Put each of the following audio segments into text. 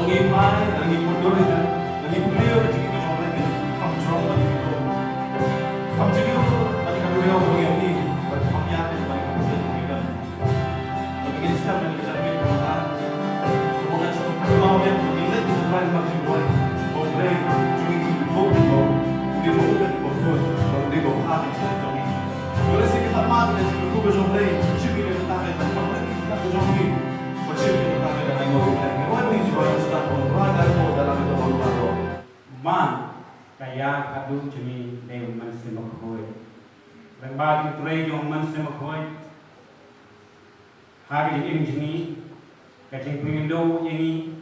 mengipai, lagi mundur aja, lagi beliau lagi kita coba lagi, kamu coba lagi itu, kamu jadi itu, tadi kan beliau beliau ini, berkamu yakin bagi kamu sendiri juga, tapi kita sekarang yang kita ambil perubahan, hubungan sama mau dia menilai itu kan masih boleh, boleh, jadi boleh, dia boleh, boleh, dia boleh hati sendiri. Kalau sih kita mati dan kita kubur boleh, cuma kita tak ada tempat lagi, kita boleh, macam kita tak ada yang mau lagi. Man, kaya kadu cumi dew man se makhoy. Lembagi turai jong man se makhoy. Hagi im jini, kacing pingindo ini.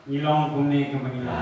Nilong kumne kemangila.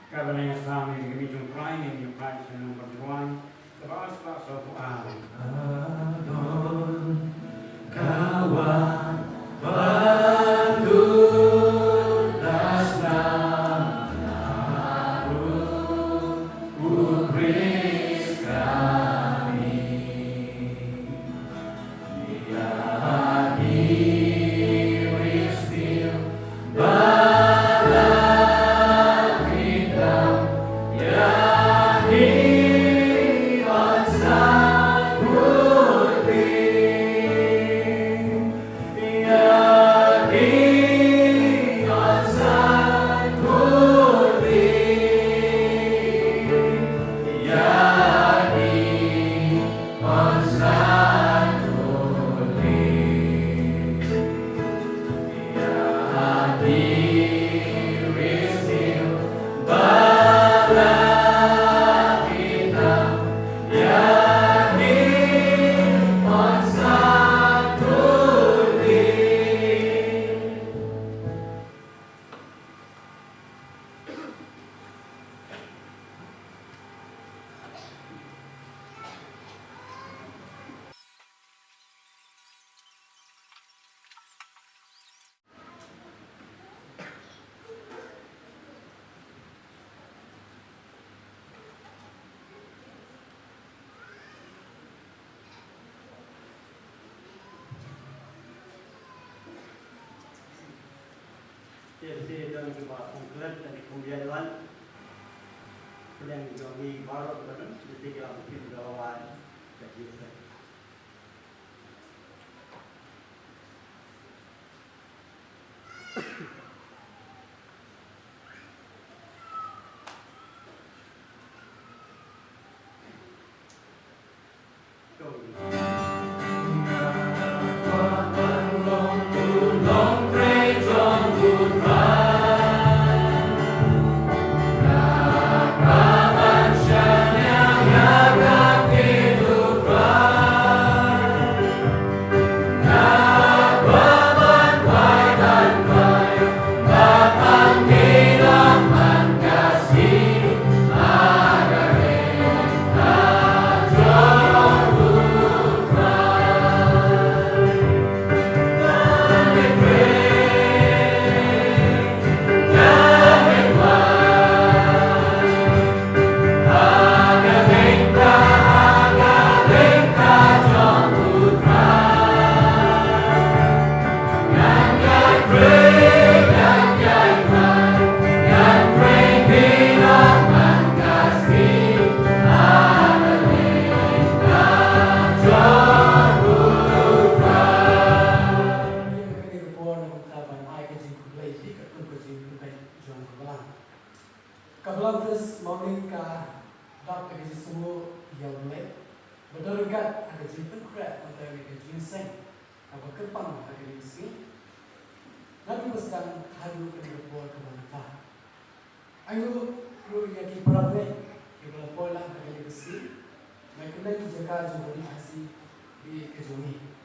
Karena yang selama ini kami jumpai yang jumpai senang berjuang terus suatu hari. Adon kawan bantu dasar naru ukris kami dia diristil CLC dan juga konkret dari pembiayaan yang kami baru kan jadi kita mungkin gawain jadi Cry. kasi kita jual kebelang. Kebelang terus morning ka dak ke semua yang mulai. Berdekat ada jumpa kuat antara ke ginseng. Apa kepang ada di sini. Nabi pesan halu ke buat kebelang. Ayo lu yang kita perabot, kita pola ke di sini. Mereka lagi jaga jumpa di hasi di kejuni.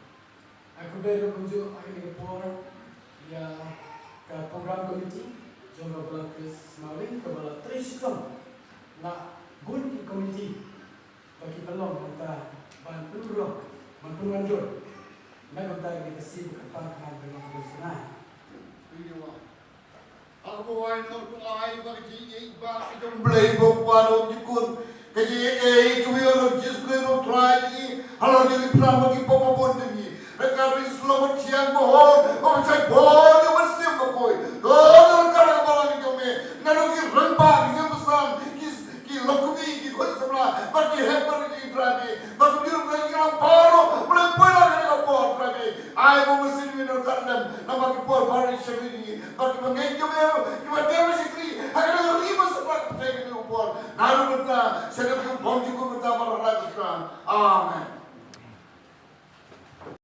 Aku dah kunjung akhirnya por ya ke program komiti jumpa belah ke Semaling ke belah Trishkam nak good komiti bagi pelong kita bantu mandur nak kita ini kesib kepakan dengan kesunahan. Aku ay no tu ay bagi ba itong blay bo paro dikun kasi kuyo jis kuyo try halo di prama ki popo bondi rekari slow tiang bohon o sai bohon yo masim ko koi do kara bala ni tome nanu ki rampa ki pesan ki lokumi ki koi sabla bagi hepar ki trabe bagi biru ki paro boleh pola ki ko por trabe ay bo masim ni no karnam nama ki por bari shabini bagi mangai tome ki matema sikri agora riba sabla ki ni por naru bata sedap ki bonji ko bata bala Amen.